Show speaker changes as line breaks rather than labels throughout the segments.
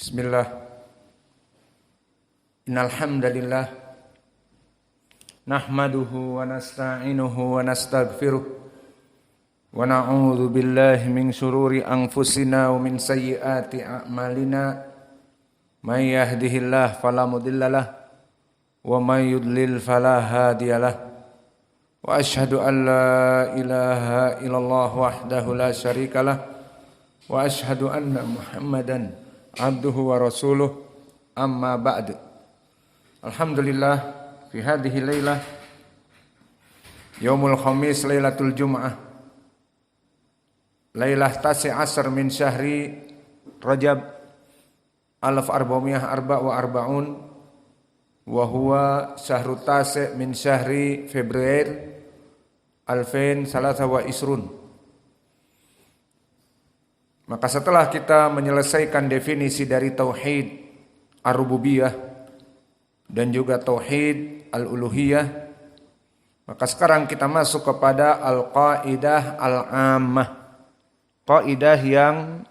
Bismillah. Innal hamdalillah nahmaduhu wa nasta'inuhu wa nastaghfiruh wa na'udzu billahi min syururi anfusina wa min sayyiati a'malina. May yahdihillahu fala mudhillalah wa may yudlil fala hadiyalah. Wa asyhadu an la ilaha illallah wahdahu la syarikalah wa asyhadu anna Muhammadan abduhu wa rasuluh, amma ba'd. Alhamdulillah, fi hadhihi lailah yaumul khamis lailatul jum'ah lailah tasi asr min syahri Rajab 1444 wa huwa syahru tasi min syahri Februari 2023. Maka setelah kita menyelesaikan definisi dari tauhid ar-rububiyah dan juga tauhid al-uluhiyah, maka sekarang kita masuk kepada al-qaidah al-ammah, kaidah yang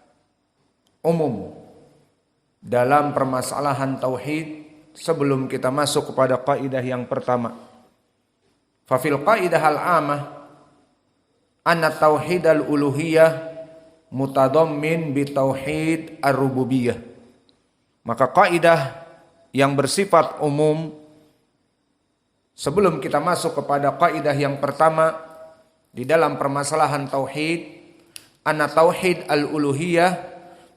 umum dalam permasalahan tauhid. Sebelum kita masuk kepada kaidah yang pertama, fa fil qaidah al-ammah anna tauhid al-uluhiyah mutadammin bi tauhid ar-rububiyah. Maka kaidah yang bersifat umum sebelum kita masuk kepada kaidah yang pertama di dalam permasalahan tauhid, anna tauhid al-uluhiyah,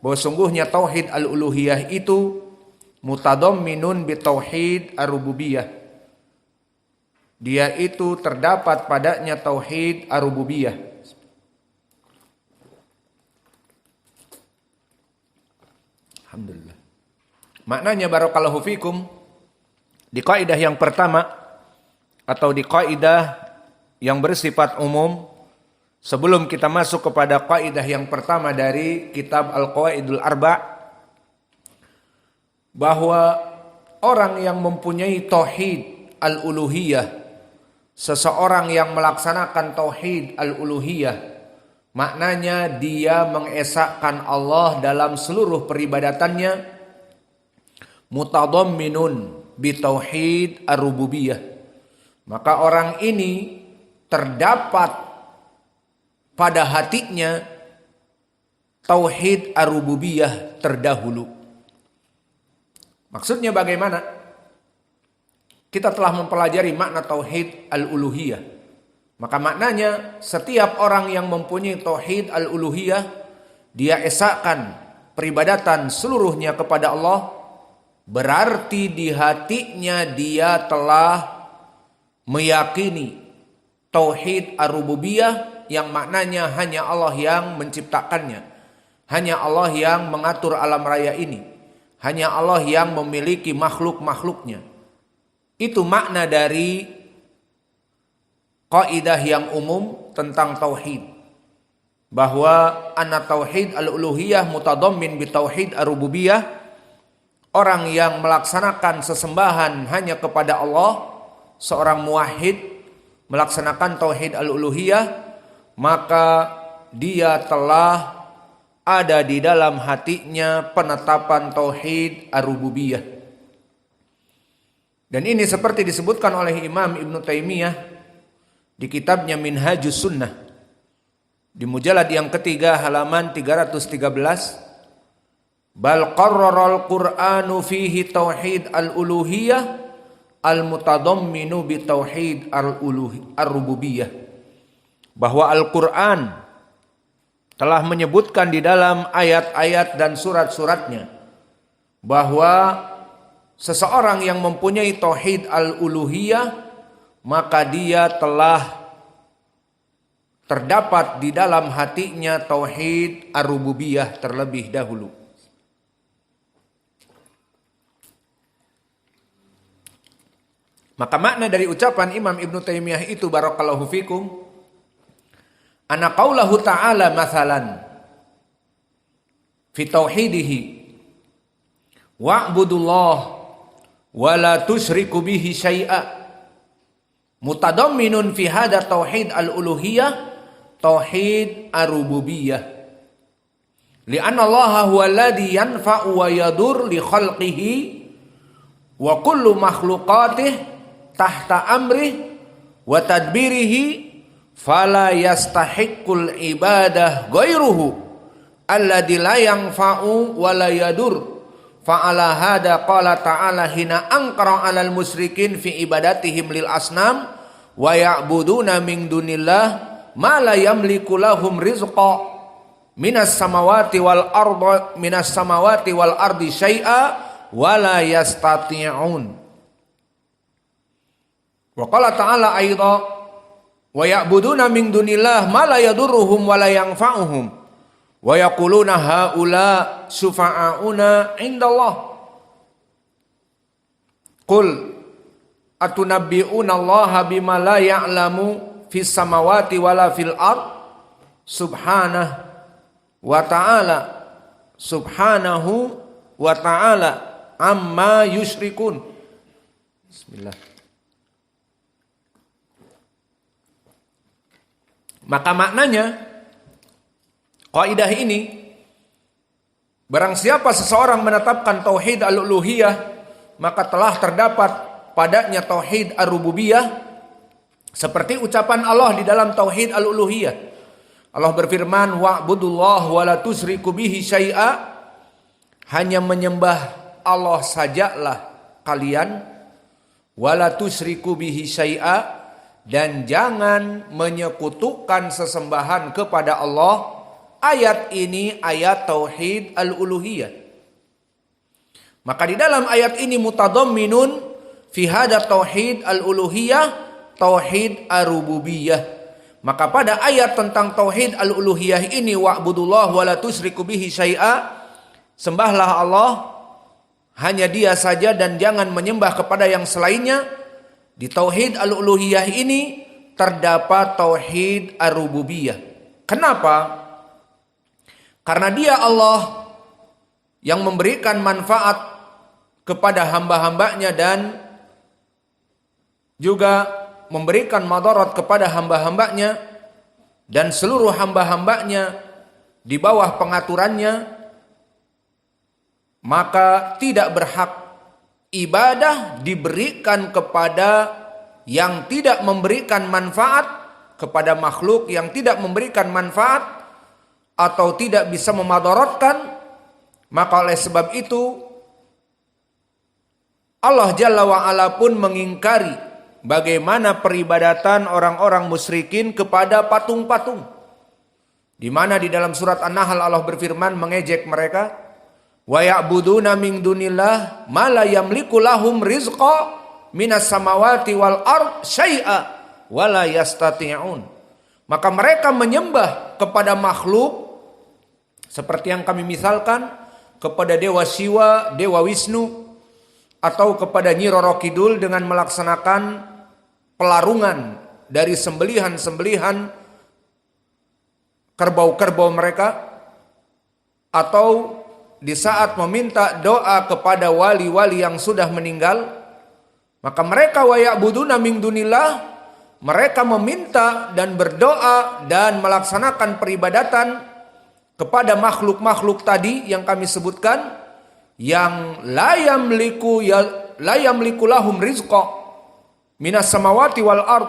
bahwa sungguhnya tauhid al-uluhiyah itu mutadamminun bi tauhid ar-rububiyah. Dia itu terdapat padanya tauhid ar-rububiyah. Alhamdulillah. Maknanya barakallahu fikum, di kaidah yang pertama atau di kaidah yang bersifat umum, sebelum kita masuk kepada kaidah yang pertama dari kitab Al-Qawaidul Arba', bahwa orang yang mempunyai tauhid al-uluhiyah, seseorang yang melaksanakan tauhid al-uluhiyah, maknanya dia mengesahkan Allah dalam seluruh peribadatannya, mutadamminun bi tauhid ar-rububiyah. Maka orang ini terdapat pada hatinya tauhid ar-rububiyah terdahulu. Maksudnya bagaimana? Kita telah mempelajari makna tauhid al-uluhiyah. Maka maknanya setiap orang yang mempunyai tauhid al-uluhiyah, dia esahkan peribadatan seluruhnya kepada Allah, berarti di hatinya dia telah meyakini tauhid ar-rububiyah, yang maknanya hanya Allah yang menciptakannya, hanya Allah yang mengatur alam raya ini, hanya Allah yang memiliki makhluk-makhluknya. Itu makna dari kaidah yang umum tentang tauhid, bahwa anna tauhid al-uluhiyah mutadammin bi tauhid ar-rububiyah. Orang yang melaksanakan sesembahan hanya kepada Allah, seorang muwahhid melaksanakan tauhid al-uluhiyah, maka dia telah ada di dalam hatinya penetapan tauhid ar-rububiyah. Dan ini seperti disebutkan oleh Imam Ibnu Taimiyah di kitabnya Minhajus Sunnah, di mujalad yang ketiga halaman 313, bal qarraral Qur'anu fihi tauhid al-uluhiyah al-mutadamminu bi tauhid ar-rububiyah. Bahwa Al-Qur'an telah menyebutkan di dalam ayat-ayat dan surat-suratnya bahwa seseorang yang mempunyai tauhid al-uluhiyah, maka dia telah terdapat di dalam hatinya tauhid ar-rububiyah terlebih dahulu. Maka makna dari ucapan Imam Ibnu Taimiyah itu barakallahu fikum, ana qaulahu ta'ala mathalan fi tauhidihi wa'budullah wa la tusyriku bihi syai'a, mutadamminun fi hada tauhid al-uluhiyah tauhid ar-rububiyah. Li'anna Allah huwa alladhi yanfa'u wa yadur li khalqihi wa kullu makhluqatih tahta amrih wa tadbirihi fala yastahiqqul ibadah ghairuhu alladhi la yanfa'u wa la yadur. Fa'ala hada qala ta'ala hina ankara 'alal musyrikin fi ibadatihim lil asnam wa ya'buduna min dunillah ma la yamliku lahum rizqa minas samawati wal ardi syai'a wa la yastati'un. Wa qala ta'ala aidha wa ya'buduna min dunillah ma la yadurruhum wa la yanfa'uhum wa yaquluna haula syufa'auna indallah. Qul atunabbi'una Allaha bima la ya'lamu fis samawati wala fil ard subhanahu wa ta'ala amma yusyrikun. Bismillah. Maka maknanya kaidah ini, barang siapa seseorang menetapkan tauhid al-uluhiyah, maka telah terdapat padanya tauhid ar-rububiyah, seperti ucapan Allah di dalam tauhid al-uluhiyah. Allah berfirman, wa'budullah wa la tusyriku bihi syai'a, hanya menyembah Allah sajalah kalian, wa la tusyriku bihi syai'a, dan jangan menyekutukan sesembahan kepada Allah. Ayat ini ayat tauhid al-uluhiyah. Maka di dalam ayat ini mutadamminun fi hada tauhid al-uluhiyah tauhid ar-rububiyah. Maka pada ayat tentang tauhid al-uluhiyah ini, wa'budullah wa la tusyriku bihi syai'a, sembahlah Allah hanya Dia saja dan jangan menyembah kepada yang selainnya. Di tauhid al-uluhiyah ini terdapat tauhid ar-rububiyah. Kenapa? Karena Dia Allah yang memberikan manfaat kepada hamba-hambanya dan juga memberikan madarat kepada hamba-hambanya, dan seluruh hamba-hambanya di bawah pengaturannya, maka tidak berhak ibadah diberikan kepada yang tidak memberikan manfaat, kepada makhluk yang tidak memberikan manfaat atau tidak bisa memadaratkan. Maka oleh sebab itu Allah Jalla wa'ala pun mengingkari bagaimana peribadatan orang-orang musyrikin kepada patung-patung, di mana di dalam surat An-Nahl Allah berfirman mengejek mereka, wa ya'buduna min dunillah ma la yamliku lahum rizqa minas samawati wal ard syai'a wa la yastati'un. Maka mereka menyembah kepada makhluk seperti yang kami misalkan, kepada Dewa Siwa, Dewa Wisnu, atau kepada Nyi Roro Kidul dengan melaksanakan pelarungan dari sembelihan-sembelihan kerbau-kerbau mereka, atau di saat meminta doa kepada wali-wali yang sudah meninggal, maka mereka wa ya'buduna min dunillah, mereka meminta dan berdoa dan melaksanakan peribadatan kepada makhluk-makhluk tadi yang kami sebutkan, yang la yamliku lahum rizqa minas samawati wal ard.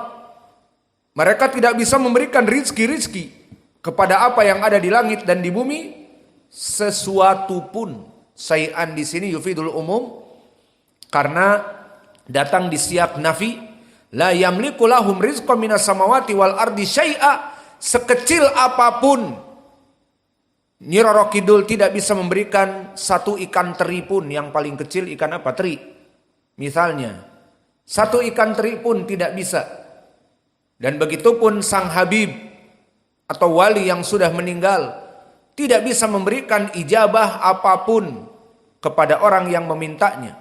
Mereka tidak bisa memberikan rizki kepada apa yang ada di langit dan di bumi, sesuatu pun. Syai'an di sini yufidul umum karena datang di siyak nafi. La yamliku lahum rizqa minas samawati wal ardi syai'a, sekecil apapun Nyi Roro Kidul tidak bisa memberikan satu ikan teri pun. Yang paling kecil ikan apa? Teri. Misalnya, satu ikan teri pun tidak bisa. Dan begitupun Sang Habib atau wali yang sudah meninggal tidak bisa memberikan ijabah apapun kepada orang yang memintanya.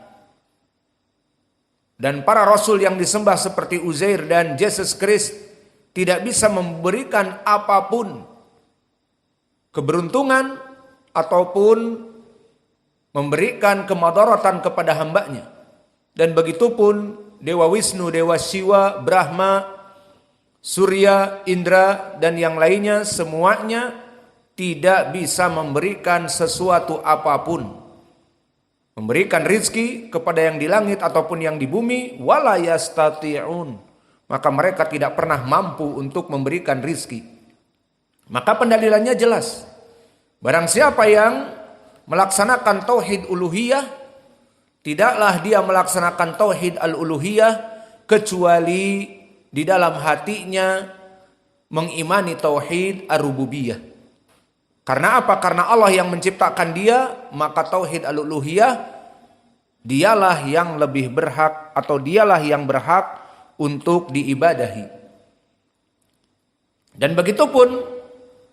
Dan para rasul yang disembah seperti Uzair dan Yesus Kristus tidak bisa memberikan apapun, keberuntungan ataupun memberikan kemudaratan kepada hambanya. Dan begitupun Dewa Wisnu, Dewa Siwa, Brahma, Surya, Indra, dan yang lainnya semuanya tidak bisa memberikan sesuatu apapun. Memberikan rizki kepada yang di langit ataupun yang di bumi, wala yastati'un. Maka mereka tidak pernah mampu untuk memberikan rizki. Maka pendalilannya jelas. Barang siapa yang melaksanakan tauhid uluhiyah, tidaklah dia melaksanakan tauhid al-uluhiyah kecuali di dalam hatinya mengimani tauhid ar-rububiyah. Karena apa? Karena Allah yang menciptakan dia, maka tauhid al-uluhiyah dialah yang lebih berhak atau dialah yang berhak untuk diibadahi. Dan begitupun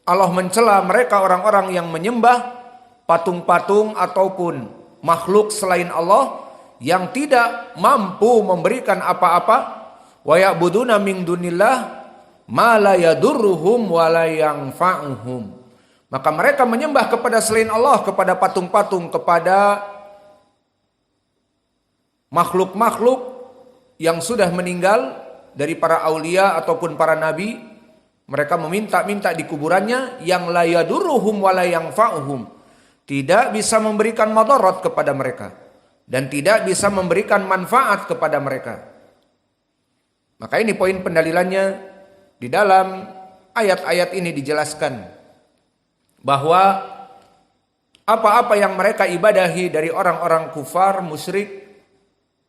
Allah mencela mereka orang-orang yang menyembah patung-patung ataupun makhluk selain Allah yang tidak mampu memberikan apa-apa, wa ya'buduna min dunillah ma la yadurruhum wa la yanfa'uhum. Maka mereka menyembah kepada selain Allah, kepada patung-patung, kepada makhluk-makhluk yang sudah meninggal dari para aulia ataupun para nabi. Mereka meminta-minta di kuburannya yang la yadurruhum wa la yanfa'uhum. Tidak bisa memberikan madarat kepada mereka dan tidak bisa memberikan manfaat kepada mereka. Maka ini poin pendalilannya. Di dalam ayat-ayat ini dijelaskan bahwa apa-apa yang mereka ibadahi dari orang-orang kufar, musyrik,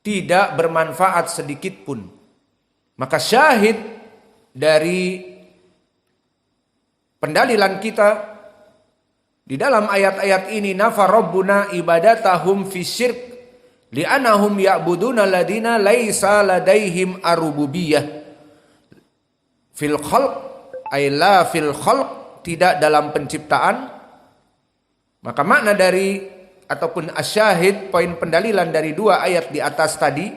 tidak bermanfaat sedikit pun. Maka syahid dari pendalilan kita di dalam ayat-ayat ini, nafa rabbuna ibadatahum fi syirk li'annahum ya'buduna ladina laisa ladaihim ar-rububiyah fil khalq ay la fil khalq, tidak dalam penciptaan. Maka makna dari ataupun asyahid, poin pendalilan dari dua ayat di atas tadi,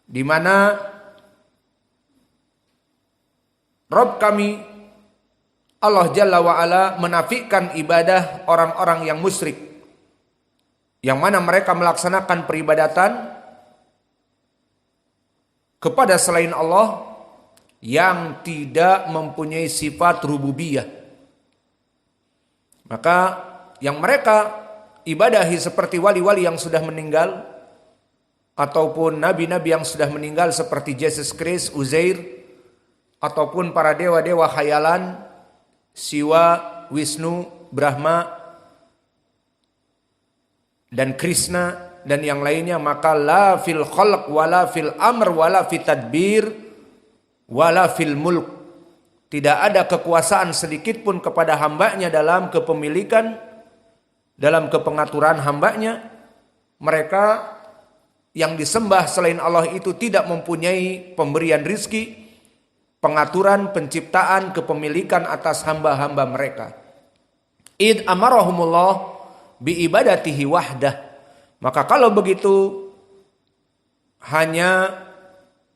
di mana Rabb kami Allah Jalla wa'ala menafikan ibadah orang-orang yang musyrik, yang mana mereka melaksanakan peribadatan kepada selain Allah yang tidak mempunyai sifat rububiyah. Maka yang mereka ibadahi seperti wali-wali yang sudah meninggal ataupun nabi-nabi yang sudah meninggal seperti Jesus Christ, Uzair, ataupun para dewa-dewa khayalan, Siwa, Wisnu, Brahma, dan Krishna dan yang lainnya, maka la fil khalq wala fil amr wala fit tadbir wala fil mulk, tidak ada kekuasaan sedikit pun kepada hambanya dalam kepemilikan, dalam kepengaturan hambanya. Mereka yang disembah selain Allah itu tidak mempunyai pemberian rizki, pengaturan, penciptaan, kepemilikan atas hamba-hamba mereka. Id amarahumullah bi ibadatihi wahdah. Maka kalau begitu hanya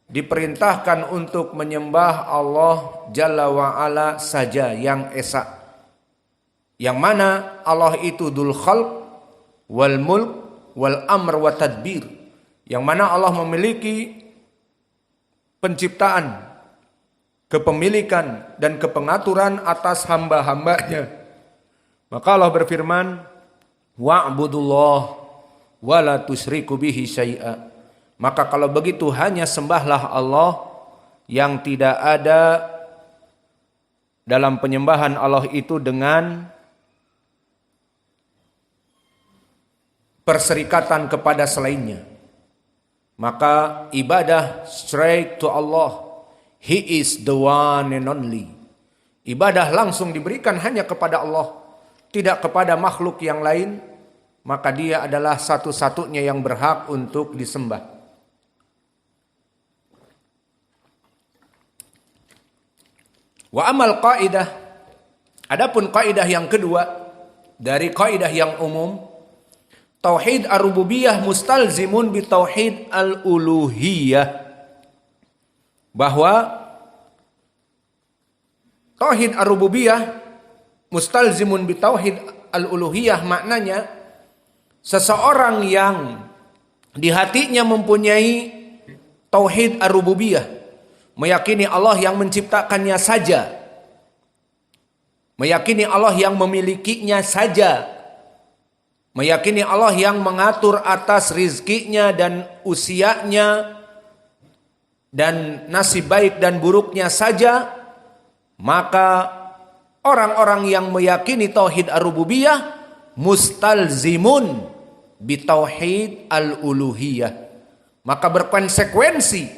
diperintahkan untuk menyembah Allah Jalla wa'ala saja yang esa, yang mana Allah itu dzul khalq wal mulk wal amr wa tadbir, yang mana Allah memiliki penciptaan, kepemilikan dan kepengaturan atas hamba-hambanya. Maka Allah berfirman, wa'budullah wa la tusyriku bihi syai'a. Maka kalau begitu hanya sembahlah Allah yang tidak ada dalam penyembahan Allah itu dengan perserikatan kepada selainnya. Maka ibadah straight to Allah. He is the one and only. Ibadah langsung diberikan hanya kepada Allah, tidak kepada makhluk yang lain. Maka dia adalah satu-satunya yang berhak untuk disembah. Wa amal qaidah, adapun kaidah yang kedua dari kaidah yang umum, tauhid ar-rububiyah mustalzimun bi tauhid al-uluhiyah, bahwa tauhid ar-rububiyah mustalzimun bi tauhid al-uluhiyah maknanya seseorang yang di hatinya mempunyai tauhid ar-rububiyah, meyakini Allah yang menciptakannya saja, meyakini Allah yang memilikinya saja, meyakini Allah yang mengatur atas rizkinya dan usianya dan nasib baik dan buruknya saja, maka orang-orang yang meyakini tauhid ar-rububiyah mustalzimun bitauhid al-uluhiyah, maka berkonsekuensi